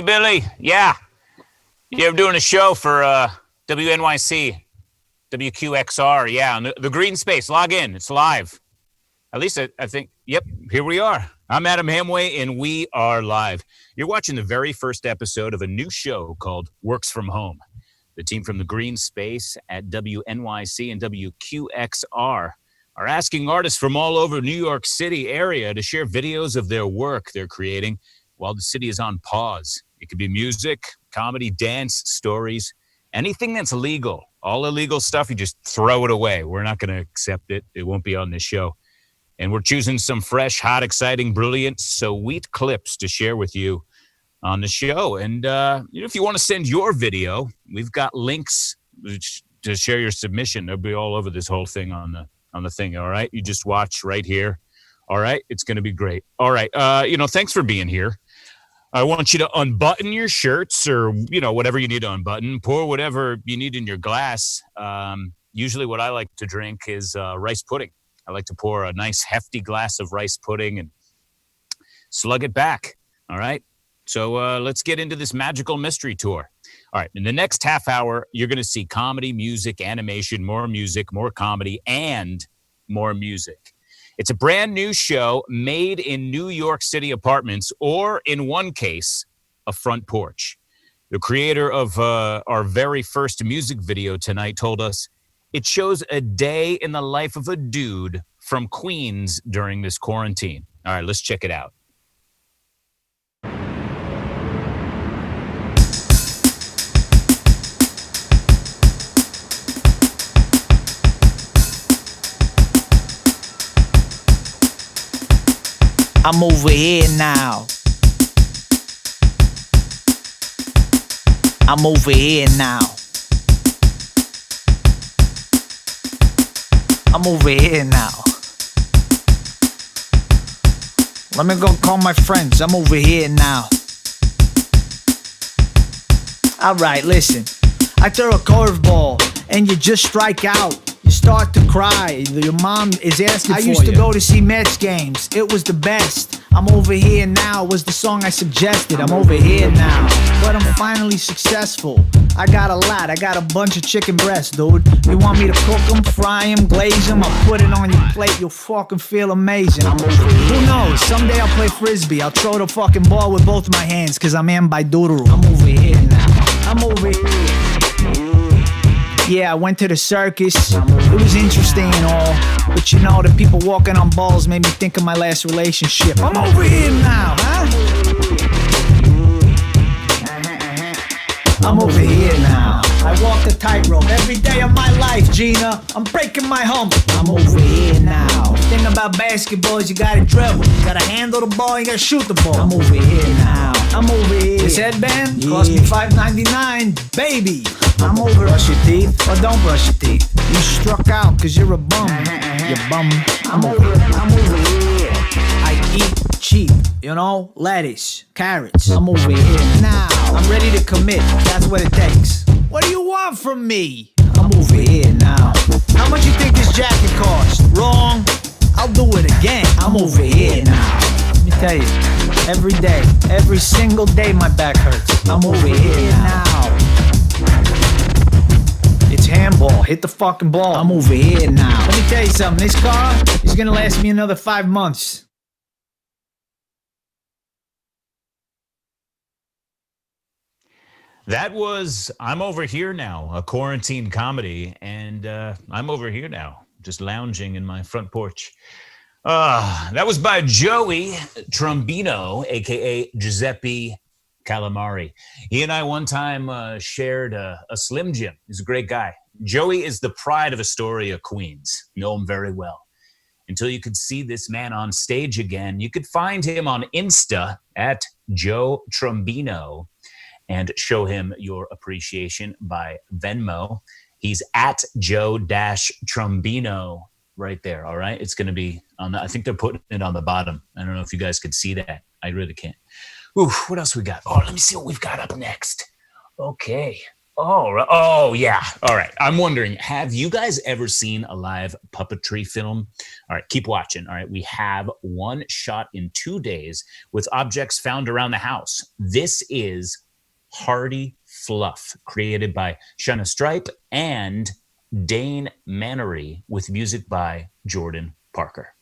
Hey, Billy. Yeah. You're doing a show for WNYC, WQXR. Yeah, on the Greene Space. Log in. It's live. At least I think, yep, here we are. I'm Adam Hamway, and we are live. You're watching the very first episode of a new show called Works From Home. The team from the Greene Space at WNYC and WQXR are asking artists from all over New York City area to share videos of their work they're creating while the city is on pause. It could be music, comedy, dance, stories, anything that's legal. All illegal stuff, you just throw it away. We're not going to accept it. It won't be on this show. And we're choosing some fresh, hot, exciting, brilliant, sweet clips to share with you on the show. And if you want to send your video, we've got links to share your submission. They'll be all over this whole thing on the thing. All right, you just watch right here. All right, it's going to be great. All right, thanks for being here. I want you to unbutton your shirts or whatever you need to unbutton. Pour whatever you need in your glass. Usually, what I like to drink is rice pudding. I like to pour a nice hefty glass of rice pudding and slug it back. All right. So let's get into this magical mystery tour. All right. In the next half hour, you're going to see comedy, music, animation, more comedy, and more music. It's a brand new show made in New York City apartments, or in one case, a front porch. The creator of our very first music video tonight told us it shows a day in the life of a dude from Queens during this quarantine. All right, let's check it out. I'm over here now. I'm over here now. I'm over here now. Let me go call my friends. I'm over here now. Alright, listen. I throw a curveball and you just strike out. You start to cry. Your mom is asking for you. I used to go to see Mets games. It was the best. I'm over here now was the song I suggested. I'm over here now, but I'm finally successful. I got a lot. I got a bunch of chicken breasts, dude. You want me to cook them, fry them, glaze them? I'll put it on your plate. You'll fucking feel amazing. I'm over here. Who knows? Someday I'll play frisbee. I'll throw the fucking ball with both my hands, cause I'm ambidoodle. I'm over here now. I'm over here. Yeah, I went to the circus. It was interesting and all, but the people walking on balls made me think of my last relationship. I'm over here now, huh? I'm over here now. I walk the tightrope every day of my life, Gina. I'm breaking my hump. I'm over here now. The thing about basketball is you gotta dribble. You gotta handle the ball, you gotta shoot the ball. I'm over here now. I'm over here. This headband cost me $5.99, baby. I'm over. Brush your teeth or don't brush your teeth. You struck out cause you're a bum. You're bum. I'm over here. I eat cheap, lettuce, carrots. I'm over here now. I'm ready to commit. That's what it takes. What do you want from me? I'm over here now. How much you think this jacket cost? Wrong. I'll do it again. I'm over here now. Let me tell you, every day, every single day my back hurts. I'm over here now. It's handball. Hit the fucking ball. I'm over here now. Let me tell you something. This car is gonna last me another 5 months. That was I'm Over Here Now, a quarantine comedy, and I'm over here now, just lounging in my front porch. That was by Joey Trombino, a.k.a. Giuseppe Calamari. He and I one time shared a Slim Jim. He's a great guy. Joey is the pride of Astoria, Queens. Know him very well. Until you could see this man on stage again, you could find him on Insta at Joe Trombino and show him your appreciation by Venmo. He's at Joe-Trombino right there, all right? It's going to be on I think they're putting it on the bottom. I don't know if you guys could see that. I really can't. Ooh, what else we got? Oh, let me see what we've got up next. Okay. Oh, yeah. All right. I'm wondering, have you guys ever seen a live puppetry film? All right, keep watching. All right, we have one shot in 2 days with objects found around the house. This is Hardy Fluff, created by Shanna Stripe and Dane Mannery, with music by Jordan Parker.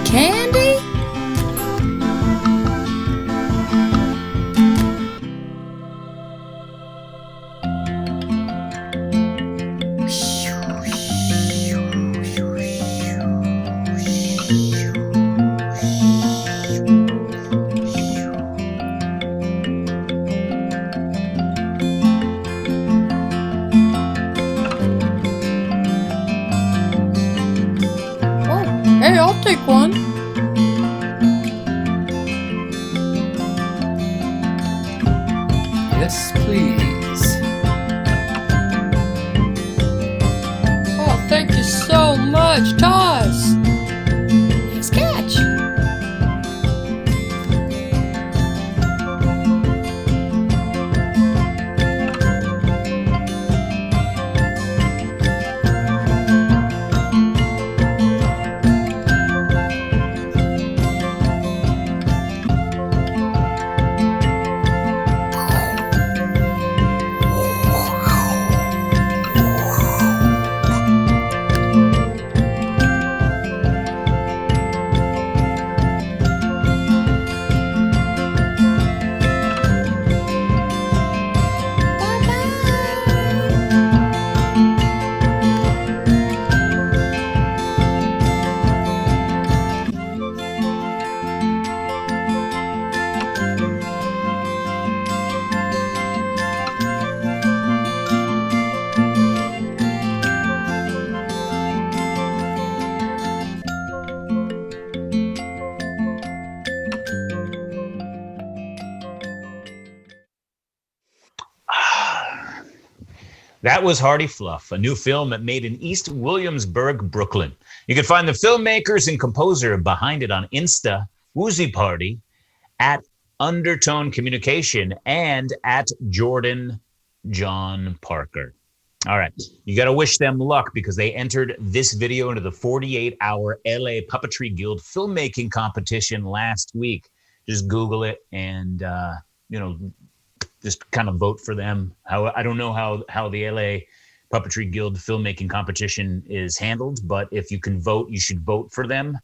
Candy? Oh, hey, I'll take one. Yes, please. Oh, thank you so much, Toss. Nice catch. That was Hardy Fluff, a new film made in East Williamsburg, Brooklyn. You can find the filmmakers and composer behind it on Insta, Woozy Party, at Undertone Communication, and at Jordan John Parker. All right, you got to wish them luck because they entered this video into the 48-hour LA Puppetry Guild filmmaking competition last week. Just Google it and, just kind of vote for them. I don't know how the LA Puppetry Guild filmmaking competition is handled, but if you can vote, you should vote for them.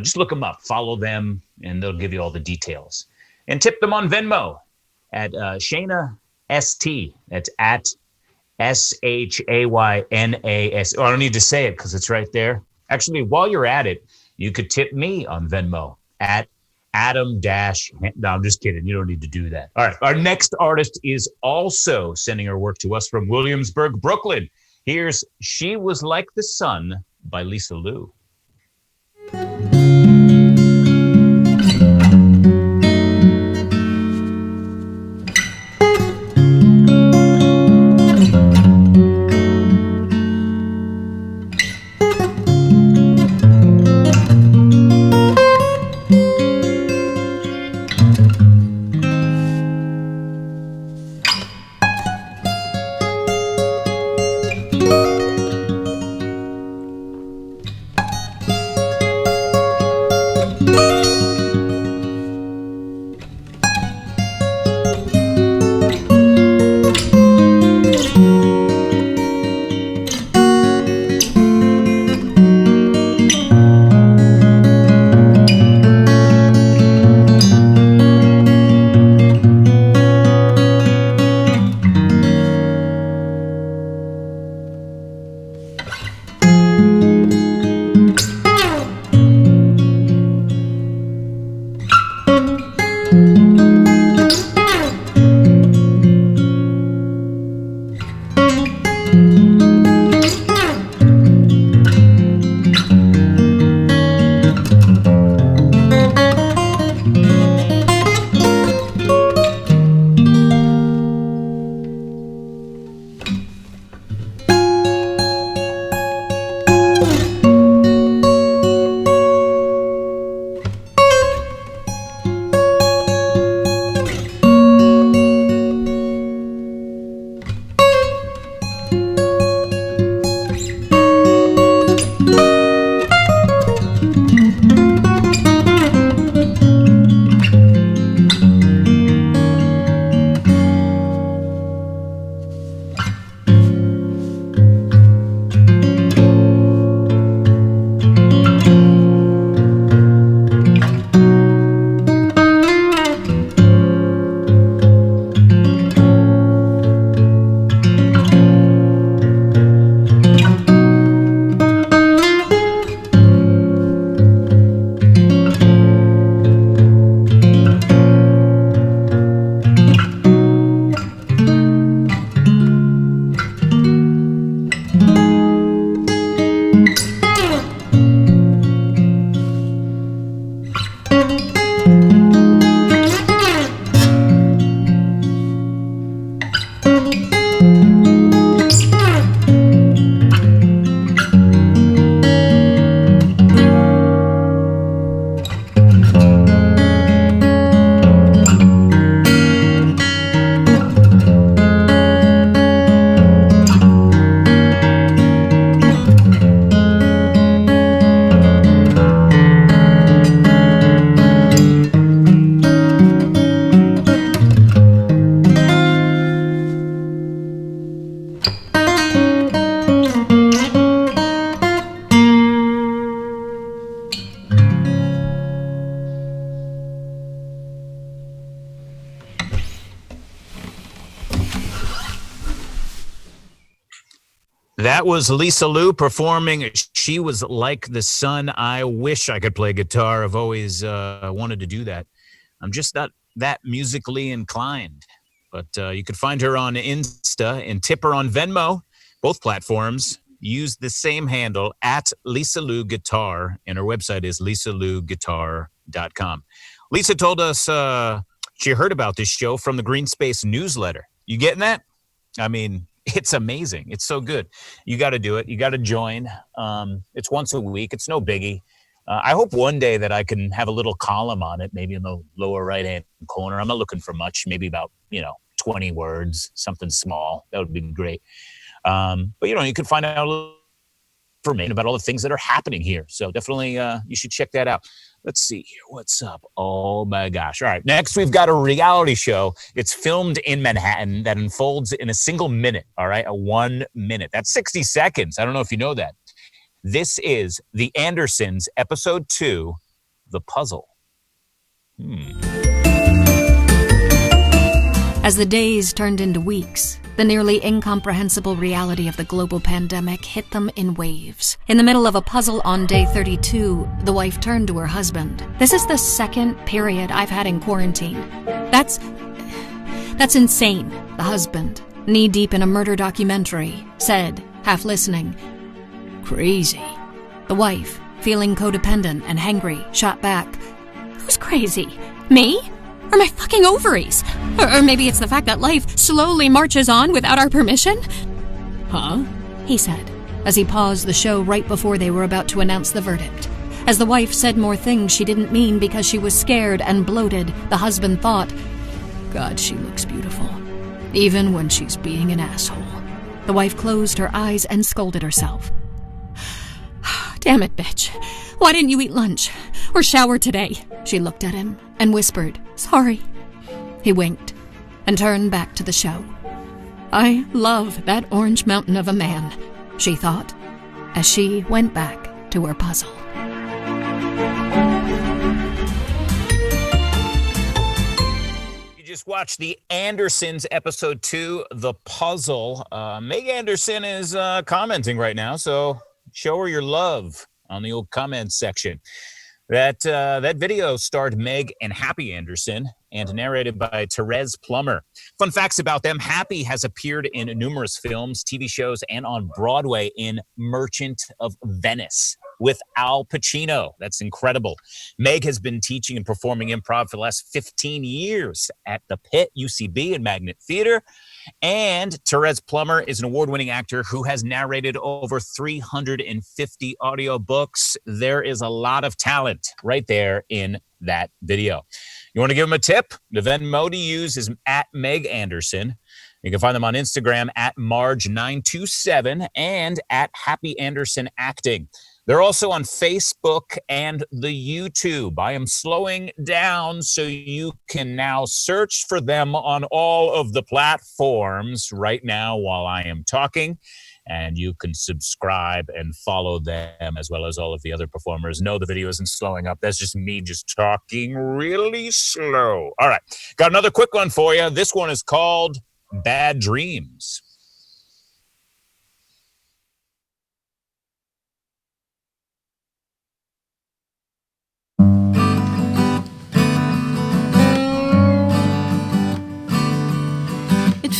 Just look them up, follow them, and they'll give you all the details. And tip them on Venmo at Shayna ST. That's at SHAYNAS. Oh, I don't need to say it because it's right there. Actually, while you're at it, you could tip me on Venmo at Adam No, I'm just kidding. You don't need to do that. All right. Our next artist is also sending her work to us from Williamsburg, Brooklyn. Here's She Was Like the Sun by Lisa Lou. That was Lisa Lou performing She Was Like the Sun. I wish I could play guitar. I've always wanted to do that. I'm just not that musically inclined. But you can find her on Insta and tip her on Venmo, both platforms. Use the same handle at Lisa Lou Guitar, and her website is lisalouguitar.com. Lisa told us she heard about this show from the Greene Space newsletter. You getting that? I mean, it's amazing. It's so good. You got to do it. You got to join. It's once a week. It's no biggie. I hope one day that I can have a little column on it, maybe in the lower right-hand corner. I'm not looking for much, maybe about, 20 words, something small. That would be great. But, you can find out a little information about all the things that are happening here. So definitely you should check that out. Let's see here. What's up? Oh, my gosh. All right. Next, we've got a reality show. It's filmed in Manhattan that unfolds in a single minute. All right. A 1 minute. That's 60 seconds. I don't know if you know that. This is The Andersons, Episode 2, The Puzzle. As the days turned into weeks, the nearly incomprehensible reality of the global pandemic hit them in waves. In the middle of a puzzle on day 32, the wife turned to her husband. "This is the second period I've had in quarantine. That's insane," the husband, knee-deep in a murder documentary, said, half listening. "Crazy." The wife, feeling codependent and hangry, shot back. "Who's crazy? Me? Or my fucking ovaries? Or maybe it's the fact that life slowly marches on without our permission?" "Huh?" he said, as he paused the show right before they were about to announce the verdict. As the wife said more things she didn't mean because she was scared and bloated, the husband thought, "God, she looks beautiful, even when she's being an asshole." The wife closed her eyes and scolded herself. "Damn it, bitch. Why didn't you eat lunch? Or shower today?" She looked at him and whispered, "Sorry." He winked and turned back to the show. "I love that orange mountain of a man," she thought, as she went back to her puzzle. You just watched The Andersons, Episode 2, The Puzzle. Meg Anderson is commenting right now, so show her your love on the old comments section. That video starred Meg and Happy Anderson and narrated by Therese Plummer. Fun facts about them: Happy has appeared in numerous films, TV shows, and on Broadway in Merchant of Venice with Al Pacino. That's incredible. Meg has been teaching and performing improv for the last 15 years at the Pit, UCB, and Magnet Theater. And Therese Plummer is an award-winning actor who has narrated over 350 audiobooks. There is a lot of talent right there in that video. You want to give them a tip? The Venmo to use is at Meg Anderson. You can find them on Instagram at Marge927 and at Happy Anderson Acting. They're also on Facebook and the YouTube. I am slowing down so you can now search for them on all of the platforms right now while I am talking. And you can subscribe and follow them as well as all of the other performers. No, the video isn't slowing up. That's just me just talking really slow. All right, got another quick one for you. This one is called Bad Dreams. It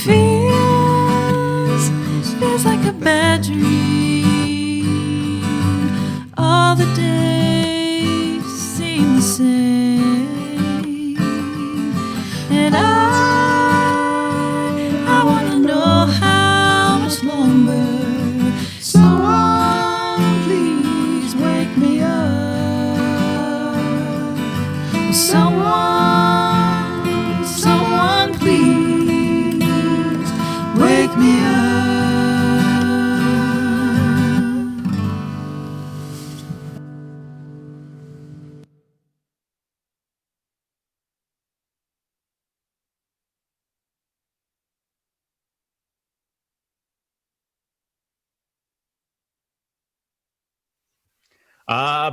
feels like a bad dream. All the days seem the same, and I wanna know how much longer. Someone please wake me up. Someone please wake me up.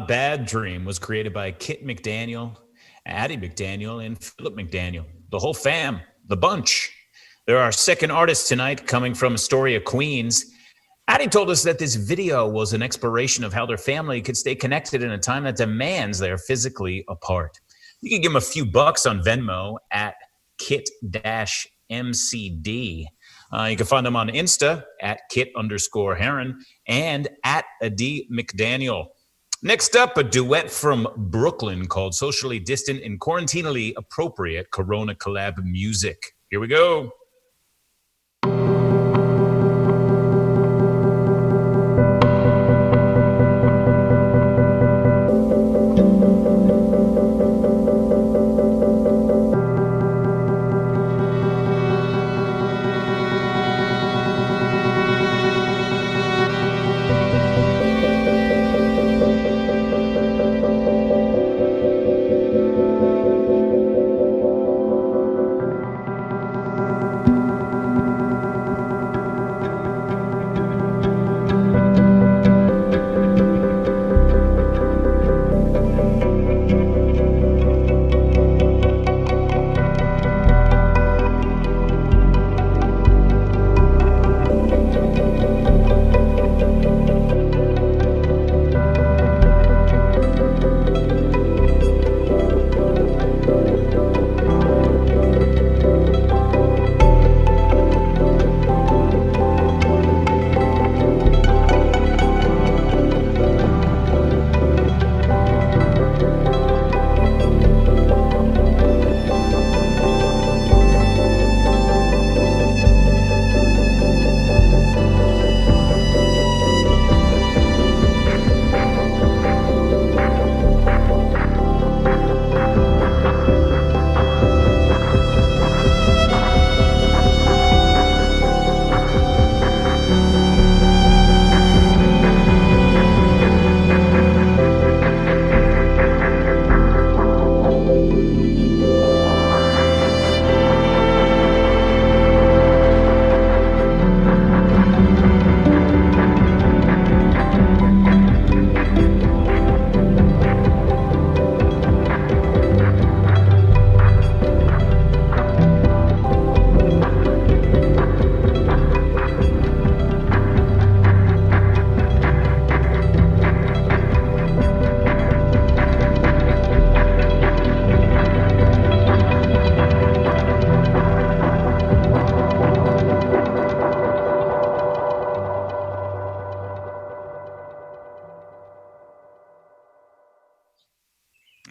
Bad Dream was created by Kit McDaniel, Addie McDaniel, and Philip McDaniel. The whole fam, the bunch. They're our second artist tonight, coming from Astoria, Queens. Addie told us that this video was an exploration of how their family could stay connected in a time that demands they are physically apart. You can give them a few bucks on Venmo at kit-mcd. You can find them on Insta at kit_Heron and at Adi McDaniel. Next up, a duet from Brooklyn called Socially Distant and Quarantinally Appropriate Corona Collab Music. Here we go.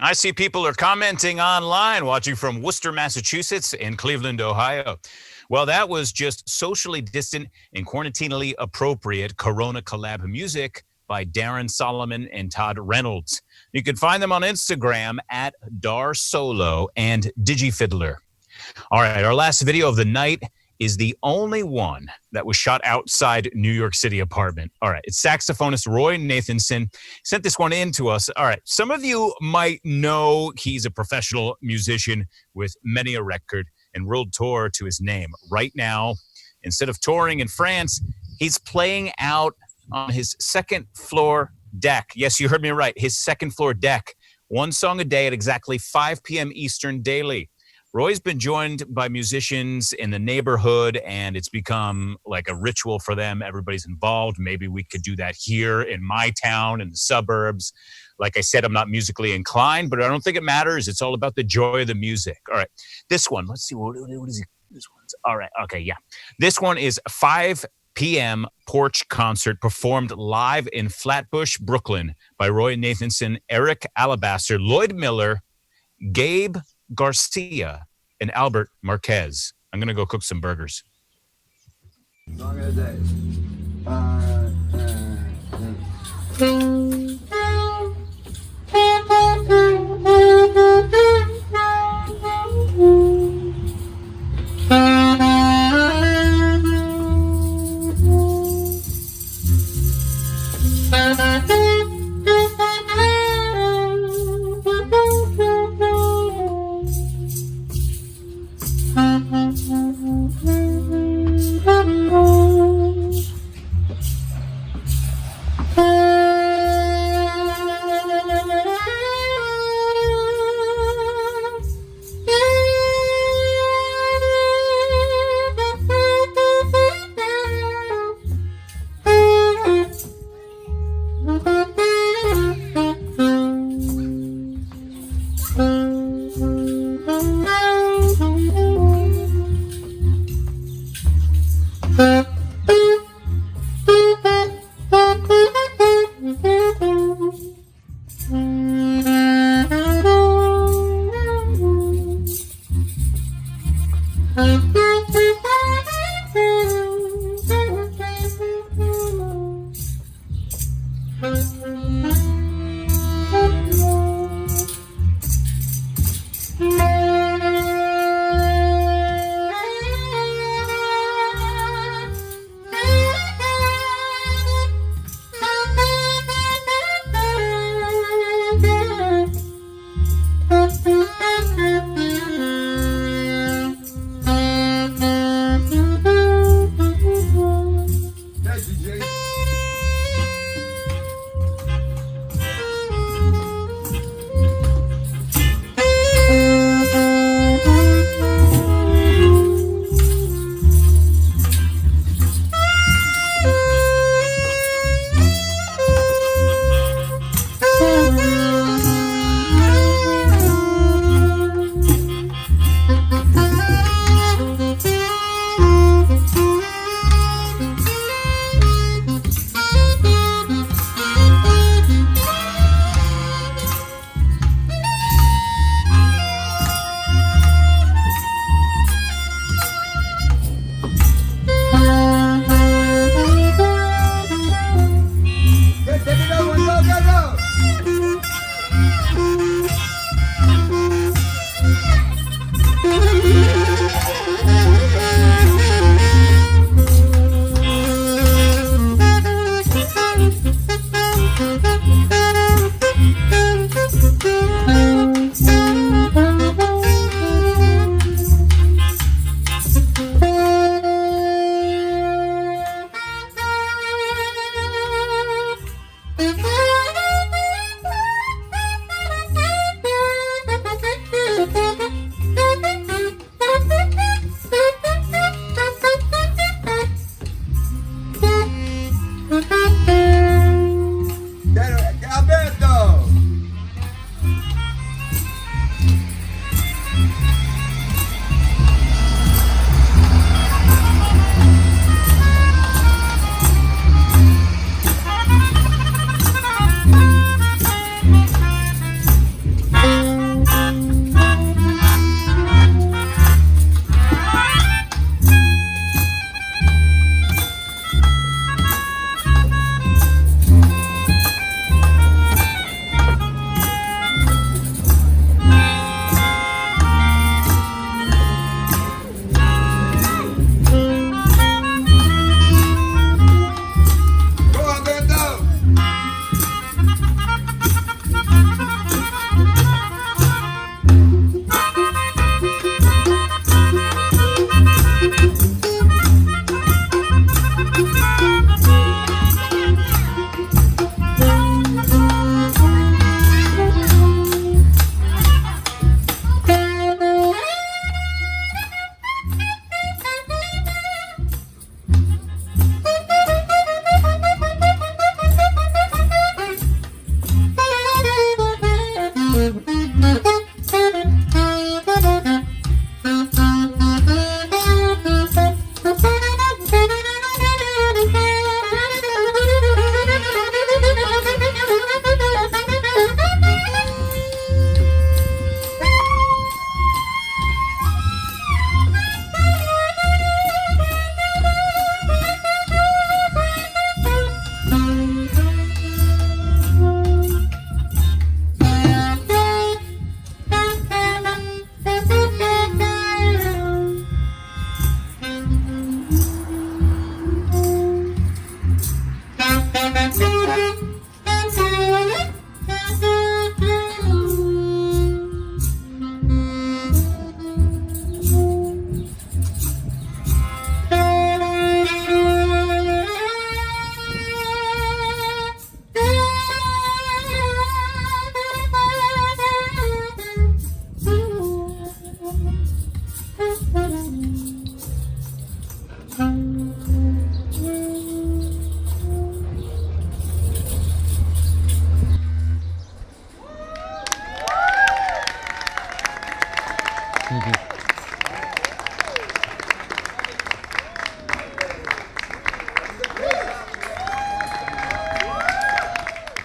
I see people are commenting online, watching from Worcester, Massachusetts, and Cleveland, Ohio. Well, that was just socially distant and quarantinely appropriate Corona collab music by Darren Solomon and Todd Reynolds. You can find them on Instagram at DarSolo and DigiFiddler. All right, our last video of the night is the only one that was shot outside New York City apartment. All right, it's saxophonist Roy Nathanson sent this one in to us. All right, some of you might know he's a professional musician with many a record and world tour to his name. Right now, instead of touring in France, he's playing out on his second floor deck. Yes, you heard me right, his second floor deck. One song a day at exactly 5 p.m. Eastern daily. Roy's been joined by musicians in the neighborhood, and it's become like a ritual for them. Everybody's involved. Maybe we could do that here in my town, in the suburbs. Like I said, I'm not musically inclined, but I don't think it matters. It's all about the joy of the music. All right, this one, let's see, what is it? This one's, all right, okay, yeah. This one is 5 p.m. Porch concert performed live in Flatbush, Brooklyn by Roy Nathanson, Eric Alabaster, Lloyd Miller, Gabe Garcia, and Albert Marquez. I'm going to go cook some burgers. Song of the day. G. Okay, take it over. Go, go, go. Alberto. Go, Alberto.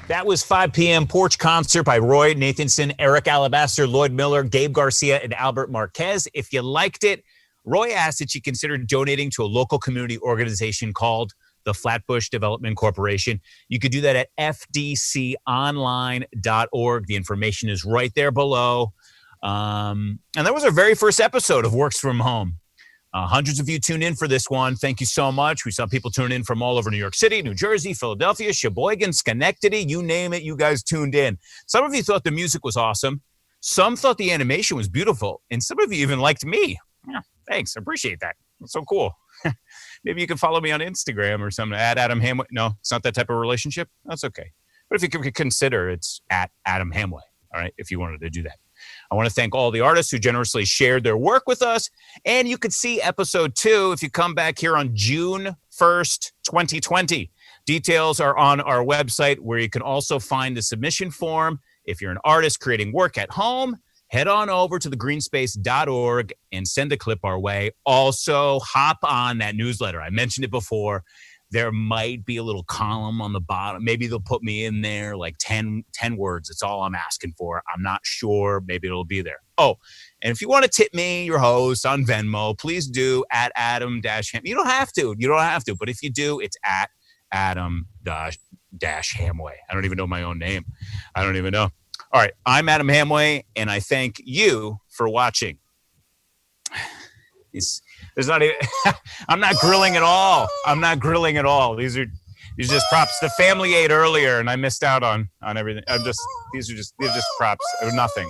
That was 5 p.m. Porch concert by Roy Nathanson, Eric Alabaster, Lloyd Miller, Gabe Garcia, and Albert Marquez. If you liked it, Roy asked that you consider donating to a local community organization called the Flatbush Development Corporation. You could do that at fdconline.org. The information is right there below. And that was our very first episode of Works From Home. Hundreds of you tuned in for this one. Thank you so much. We saw people tune in from all over New York City, New Jersey, Philadelphia, Sheboygan, Schenectady, you name it, you guys tuned in. Some of you thought the music was awesome. Some thought the animation was beautiful. And some of you even liked me. Yeah, thanks. I appreciate that. That's so cool. Maybe you can follow me on Instagram or something, at Adam Hamway. No, it's not that type of relationship. That's okay. But if you could consider, it's at Adam Hamway. All right, if you wanted to do that. I want to thank all the artists who generously shared their work with us. And you could see episode 2 if you come back here on June 1st, 2020. Details are on our website, where you can also find the submission form. If you're an artist creating work at home, head on over to thegreenspace.org and send a clip our way. Also, hop on that newsletter. I mentioned it before. There might be a little column on the bottom. Maybe they'll put me in there, like 10 words. That's all I'm asking for. I'm not sure. Maybe it'll be there. Oh, and if you want to tip me, your host, on Venmo, please do at Adam-Ham. You don't have to. But if you do, it's at Adam-Hamway. I don't even know my own name. I don't even know. All right. I'm Adam Hamway, and I thank you for watching. There's not even, I'm not grilling at all. These are just props. The family ate earlier and I missed out on everything. These are just props. Nothing.